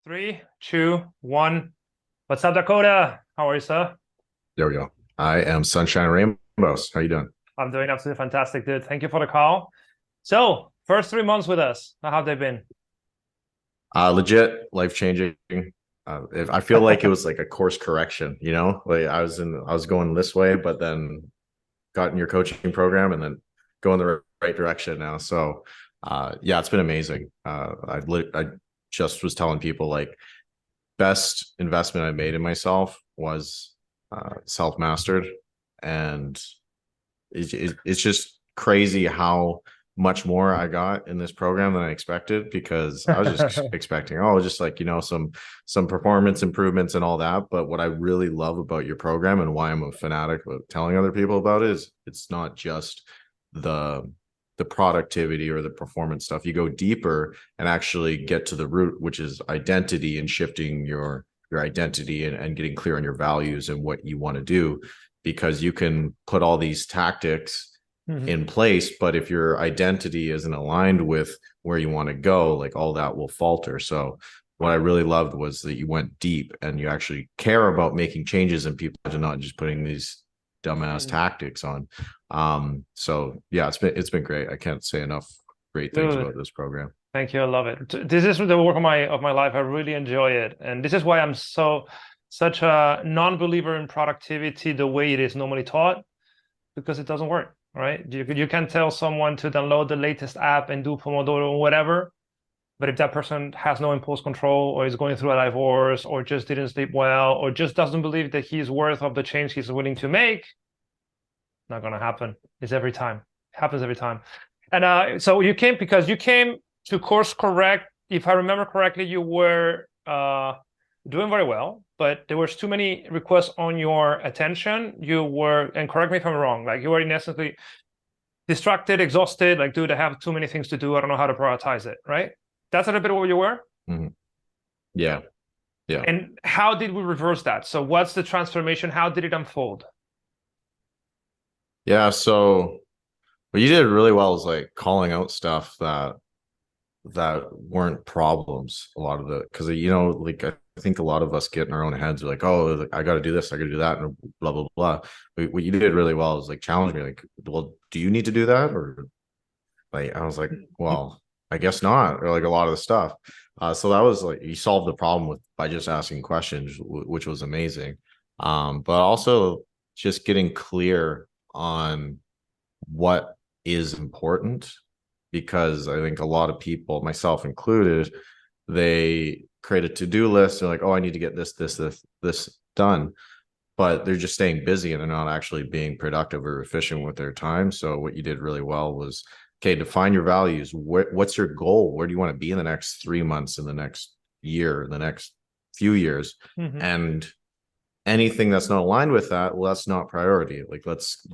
Three, two, one. What's up, Dakota? How are you, sir? There we go. I am Sunshine and Rainbows. How you doing? I'm doing absolutely fantastic, dude. Thank you for the call. So, first 3 months with us. How have they been? Legit, life changing. I feel like it was like a course correction. Like I was going this way, but then got in your coaching program and then going the right direction now. So, yeah, it's been amazing. I just was telling people like best investment I made in myself was self-mastered, and it's just crazy how much more I got in this program than I expected, because I was just expecting, oh, just like, some performance improvements and all that. But what I really love about your program and why I'm a fanatic about telling other people about it is it's not just the the productivity or the performance stuff. You go deeper and actually get to the root, which is identity, and shifting your identity, and getting clear on your values and what you want to do, because you can put all these tactics Mhm. in place, but if your identity isn't aligned with where you want to go, like all that will falter. So what I really loved was that you went deep and you actually care about making changes in people, and not just putting these dumbass Mhm. tactics on. So yeah, it's been great. I can't say enough great things Dude, about this program. thank you. I love it. This is the work of my life. I really enjoy it. And this is why I'm such a non-believer in productivity the way it is normally taught, because it doesn't work, right? You can tell someone to download the latest app and do Pomodoro or whatever. But if that person has no impulse control, or is going through a divorce, or just didn't sleep well, or just doesn't believe that he's worth of the change he's willing to make, not gonna happen. It's every time. It happens every time. And so you came to course correct. If I remember correctly, you were doing very well, but there was too many requests on your attention. You were, and correct me if I'm wrong, like you were in essence distracted, exhausted, like, dude, I have too many things to do. I don't know how to prioritize it, right? That's a little bit what you were. Mhm. Yeah, yeah. And how did we reverse that? So what's the transformation? How did it unfold? Yeah, so what you did really well is like calling out stuff that weren't problems. A lot of the, because like I think a lot of us get in our own heads. We're like, oh, like, I got to do this, I got to do that, and blah blah blah. But what you did really well is like challenge me, like, well, do you need to do that? Or like, I was like, well, I guess not, or like a lot of the stuff. So that was like, you solved the problem with by just asking questions, which was amazing. But also just getting clear on what is important, because I think a lot of people, myself included, they create a to-do list. They're like, oh, I need to get this done, but they're just staying busy and they're not actually being productive or efficient with their time. So what you did really well was, okay, define your values. What's your goal? Where do you want to be in the next 3 months, in the next year, in the next few years? Mhm. And anything that's not aligned with that, well, that's not priority. Like, let's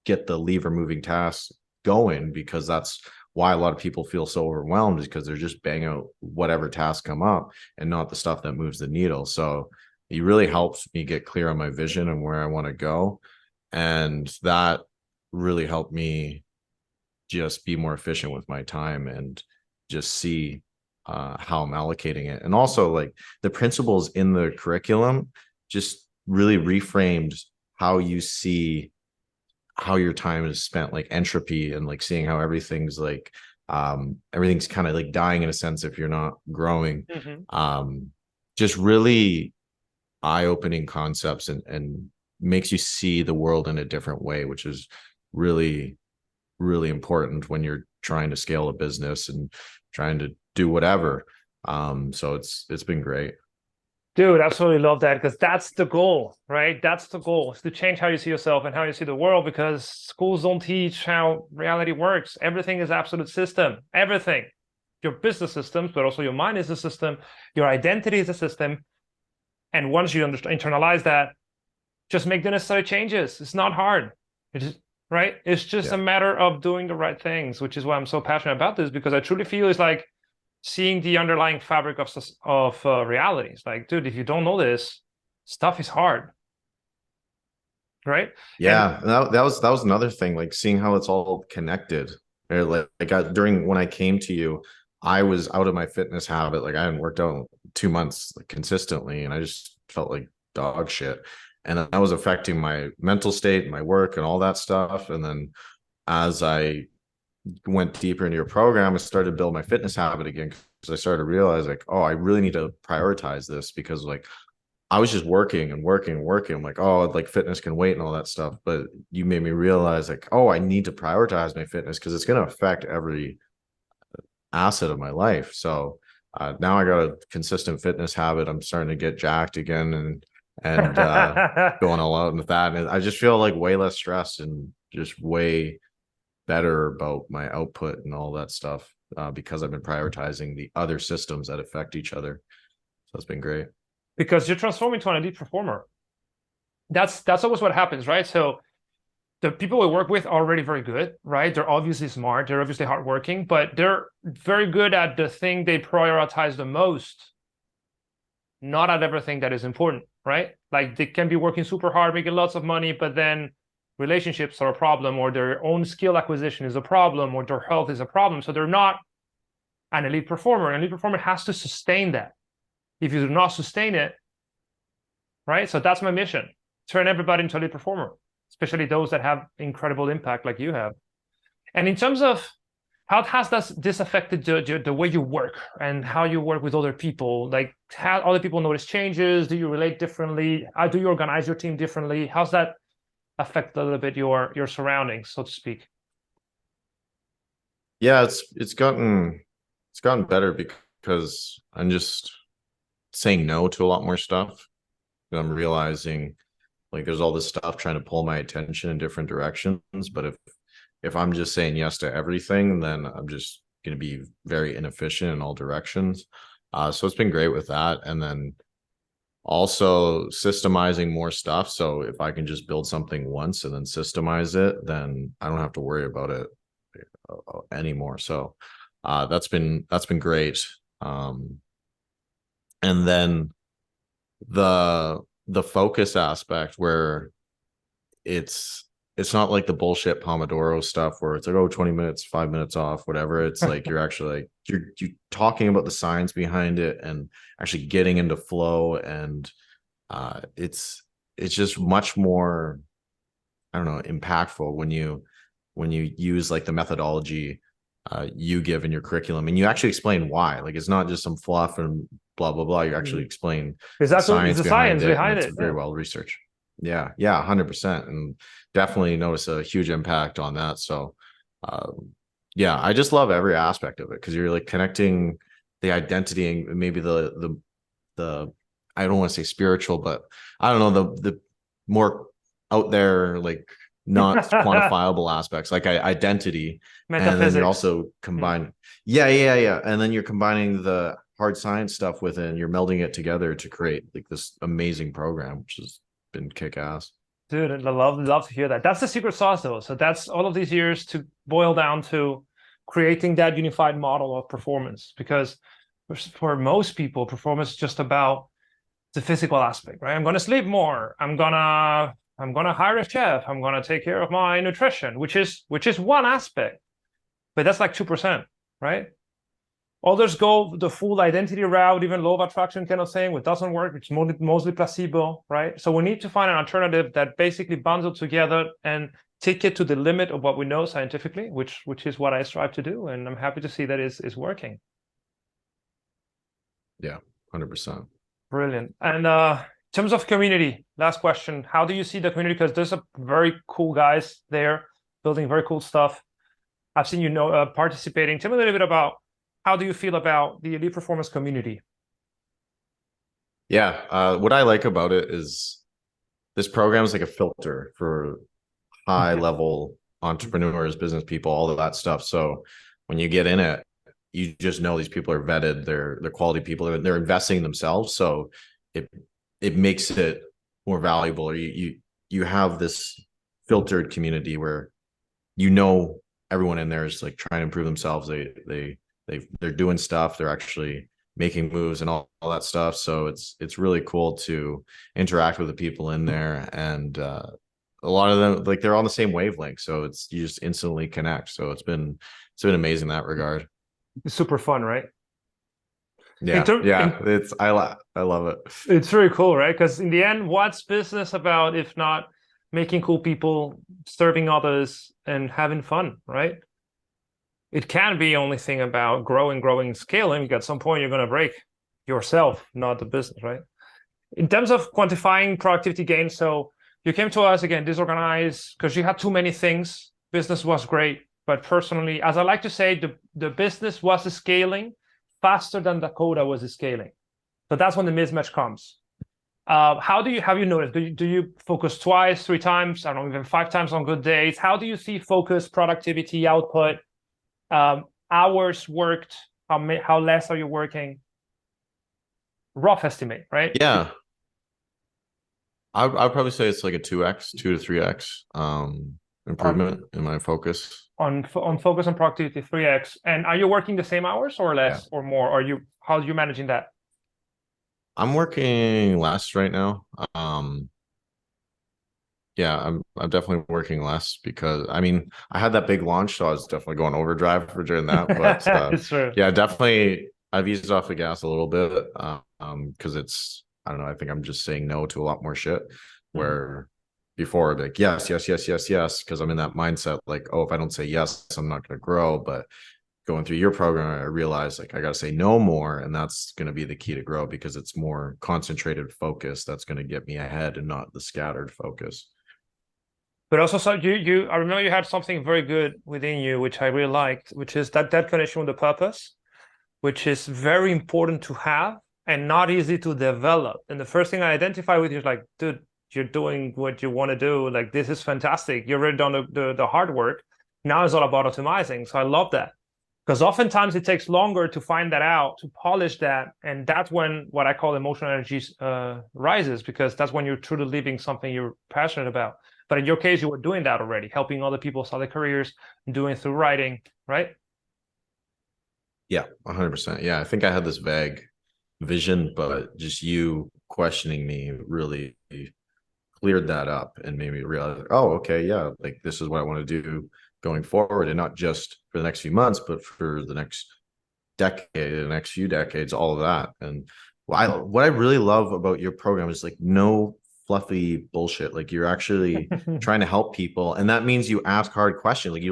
get the lever moving tasks going, because that's why a lot of people feel so overwhelmed, is because they're just banging out whatever tasks come up and not the stuff that moves the needle. So it really helps me get clear on my vision and where I want to go, and that really helped me just be more efficient with my time, and just see how I'm allocating it. And also, like, the principles in the curriculum just really reframed how you see how your time is spent, like entropy, and like seeing how everything's kind of like dying in a sense if you're not growing. Mhm. um just really eye-opening concepts, and makes you see the world in a different way, which is really, really important when you're trying to scale a business and trying to do whatever. So it's been great. Dude, absolutely love that, because that's the goal, right? That's the goal, is to change how you see yourself and how you see the world, because schools don't teach how reality works. Everything is absolute system. Everything. Your business systems, but also your mind is a system. Your identity is a system. And once you internalize that, just make the necessary changes. It's not hard. It is, right? It's just a Yeah. matter of doing the right things, which is why I'm so passionate about this, because I truly feel it's like seeing the underlying fabric of reality. It's like, dude, if you don't know this, stuff is hard, right? And Yeah, and that was another thing, like seeing how it's all connected. Or like during when I came to you, I was out of my fitness habit. Like I hadn't worked out in 2 months like, consistently, and I just felt like dog shit. And that was affecting my mental state, my work, and all that stuff. And then as I went deeper into your program, I started to build my fitness habit again because I started to realize like, oh, I really need to prioritize this because like I was just working and working and working. I'm like, oh, like fitness can wait and all that stuff. But you made me realize like, oh, I need to prioritize my fitness because it's going to affect every asset of my life. So now I got a consistent fitness habit. I'm starting to get jacked again and going all out with that. And I just feel like way less stressed and just way better about my output and all that stuff because I've been prioritizing the other systems that affect each other. So it's been great. Because you're transforming to an elite performer. That's always what happens, right? So the people we work with are already very good, right? They're obviously smart, they're obviously hardworking, but they're very good at the thing they prioritize the most, not at everything that is important, right? Like they can be working super hard, making lots of money, but then relationships are a problem, or their own skill acquisition is a problem, or their health is a problem. So they're not an elite performer. An elite performer has to sustain that. If you do not sustain it, right? So that's my mission: turn everybody into a elite performer, especially those that have incredible impact like you have. And in terms of how has this affected the way you work and how you work with other people? Like, how other people notice changes? Do you relate differently? How do you organize your team differently? How's that affect a little bit your surroundings, so to speak? Yeah, it's gotten better because I'm just saying no to a lot more stuff. I'm realizing like there's all this stuff trying to pull my attention in different directions, but if I'm just saying yes to everything, then I'm just going to be very inefficient in all directions. So it's been great with that, and then also systemizing more stuff. So if I can just build something once and then systemize it, then I don't have to worry about it anymore. So that's been great. And then the focus aspect where it's it's not like the bullshit Pomodoro stuff where it's like, oh, 20 minutes, 5 minutes off, whatever. It's like you're actually like you're talking about the science behind it and actually getting into flow. And it's just much more, I don't know, impactful when you use like the methodology you give in your curriculum and you actually explain why. Like it's not just some fluff and blah blah blah. You actually explain the Exactly, it's science the science behind it, and behind it's it. very Yeah. well researched. Yeah, 100%, and definitely notice a huge impact on that. So, yeah, I just love every aspect of it because you're like connecting the identity and maybe the I don't want to say spiritual, but I don't know the more out there like not quantifiable aspects like identity, and then you're Metaphysics. also Hmm. combining yeah, and then you're combining the hard science stuff with it and you're melding it together to create like this amazing program which has been kick-ass. Dude, I'd love to hear that. That's the secret sauce, though. So that's all of these years to boil down to creating that unified model of performance. Because for most people, performance is just about the physical aspect, right? I'm gonna sleep more. I'm gonna hire a chef. I'm gonna take care of my nutrition, which is one aspect, but that's like 2%, right? Others go the full identity route, even law of attraction kind of thing, which doesn't work. It's mostly placebo, right? So we need to find an alternative that basically bundle together and take it to the limit of what we know scientifically, which is what I strive to do, and I'm happy to see that is working. Yeah, 100%. Brilliant. And in terms of community, last question: how do you see the community? Because there's a very cool guys there building very cool stuff. I've seen you know participating. Tell me a little bit about how do you feel about the elite performance community? Yeah, what I like about it is this program is like a filter for high level entrepreneurs, business people, all of that stuff. So when you get in it, you just know these people are vetted, they're quality people, they're investing in themselves. So it it makes it more valuable. Or you have this filtered community where you know everyone in there is like trying to improve themselves. They're doing stuff. They're actually making moves and all that stuff. So it's really cool to interact with the people in there, and a lot of them like they're on the same wavelength. So it's you just instantly connect. So it's been amazing in that regard. It's super fun, right? In Yeah, term, yeah. in, I love it. it's very cool, right? Because in the end, what's business about if not making cool people, serving others, and having fun, right? It can be only thing about growing, scaling. Because at some point, you're going to break yourself, not the business, right? In terms of quantifying productivity gains, so you came to us again disorganized because you had too many things. Business was great, but personally, as I like to say, the business was scaling faster than Dakota was scaling. So that's when the mismatch comes. How do you have you noticed? Do you focus twice, three times, I don't know, even five times on good days? How do you see focus, productivity, output, hours worked? How less are you working? Rough estimate, right? Yeah, I'd probably say it's like a 2x, 2 to 3x On improvement in my focus. on focus and productivity 3x. And are you working the same hours or Yeah. less or more? Are you how are you managing that? I'm working less right now. Yeah, I'm definitely working less because I mean I had that big launch, so I was definitely going overdrive for doing that. But It's true. yeah, definitely I've eased off the gas a little bit. Because it's I don't know, I think I'm just saying no to a lot more shit Mhm. where before I'd be like yes, yes, yes, yes, yes, because I'm in that mindset like, oh, if I don't say yes, I'm not gonna grow. But going through your program, I realized like I gotta say no more, and that's gonna be the key to grow because it's more concentrated focus that's gonna get me ahead and not the scattered focus. But also, so I remember you had something very good within you, which I really liked, which is that connection with the purpose, which is very important to have and not easy to develop. And the first thing I identify with you is like, dude, you're doing what you want to do. Like, this is fantastic. You've already done the hard work. Now it's all about optimizing. So I love that. Because oftentimes it takes longer to find that out, to polish that. And that's when what I call emotional energy rises, because that's when you're truly living something you're passionate about. But in your case, you were doing that already, helping other people start their careers, doing through writing, right? Yeah, 100%. Yeah, I think I had this vague vision, but just you questioning me really cleared that up and made me realize, oh, okay, yeah, like this is what I want to do going forward, and not just for the next few months, but for the next decade, the next few decades, all of that. And what I really love about your program is like no fluffy bullshit. Like you're actually trying to help people, and that means you ask hard questions. Like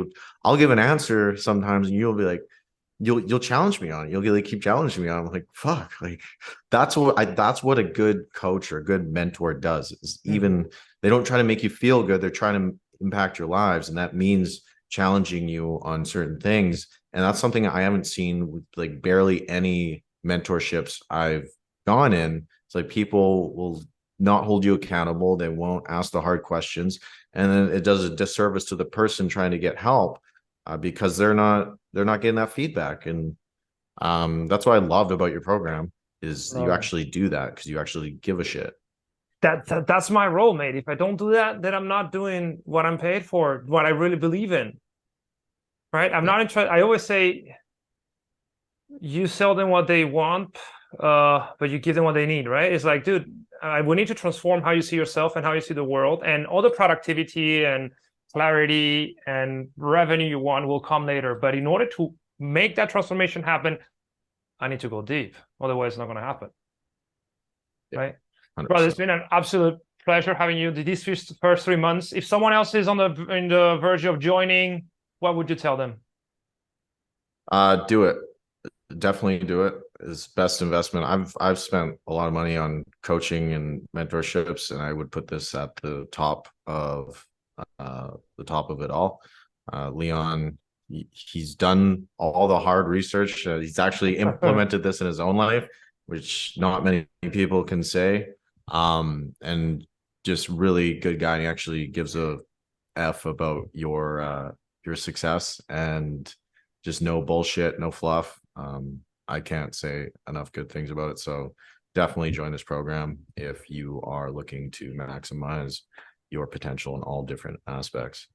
I'll give an answer sometimes, and you'll be like, you'll challenge me on it. You'll like, keep challenging me on it. I'm like, fuck, like that's what a good coach or a good mentor does. Is Mhm. even they don't try to make you feel good. They're trying to impact your lives, and that means challenging you on certain things. And that's something I haven't seen with like barely any mentorships I've gone in. It's like people will not hold you accountable. They won't ask the hard questions, and then it does a disservice to the person trying to get help because they're not getting that feedback. And that's what I loved about your program is you Bro. actually do that because you actually give a shit. That's my role, mate. If I don't do that, then I'm not doing what I'm paid for, what I really believe in, right? I'm Yeah, not interested. I always say you sell them what they want, but you give them what they need, right? It's like, dude, we need to transform how you see yourself and how you see the world, and all the productivity and clarity and revenue you want will come later. But in order to make that transformation happen, I need to go deep. Otherwise, it's not going to happen, yeah, right? Brother, it's 100%. been an absolute pleasure having you these first 3 months. If someone else is on the verge of joining, what would you tell them? Do it. Definitely do it. It's best investment. I've spent a lot of money on coaching and mentorships, and I would put this at the top of it all. Leon, he's done all the hard research. He's actually implemented this in his own life, which not many people can say. And just really good guy. And he actually gives a f about your success and just no bullshit, no fluff. I can't say enough good things about it. So definitely join this program if you are looking to maximize your potential in all different aspects.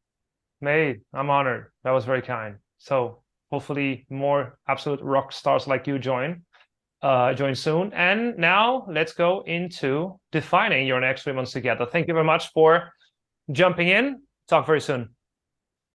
Mate, I'm honored. That was very kind. So hopefully more absolute rock stars like you join soon. And now let's go into defining your next 3 months together. Thank you very much for jumping in. Talk very soon.